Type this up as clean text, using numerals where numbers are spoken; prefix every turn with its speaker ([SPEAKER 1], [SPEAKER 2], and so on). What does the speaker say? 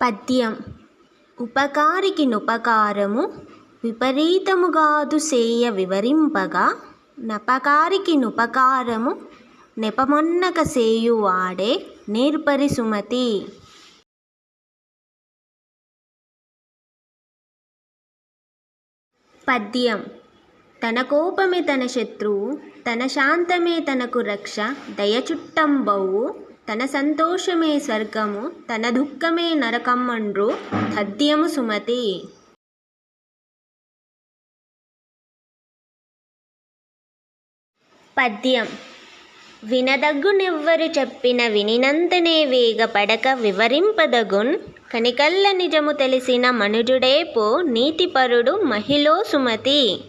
[SPEAKER 1] పద్యం. ఉపకారికి నుపకారము విపరీతముగాదు సేయ వివరింపగా, నపకారికి నుపకారము నెపమొన్నక సేయువాడే నేర్పరి సుమతి. పద్యం. తన కోపమే తన శత్రువు, తన శాంతమే తనకు రక్ష, దయచుట్టంబవు తన సంతోషమే స్వర్గము, తన దుఃఖమే నరకమండ్రు తథ్యము సుమతి. పద్యం. వినదగ్గునెవ్వరు చెప్పిన వినినంతనే వేగపడక వివరింపదగున్, కనికల్ల నిజము తెలిసిన మనుజుడేపో నీతిపరుడు మహిళో సుమతి.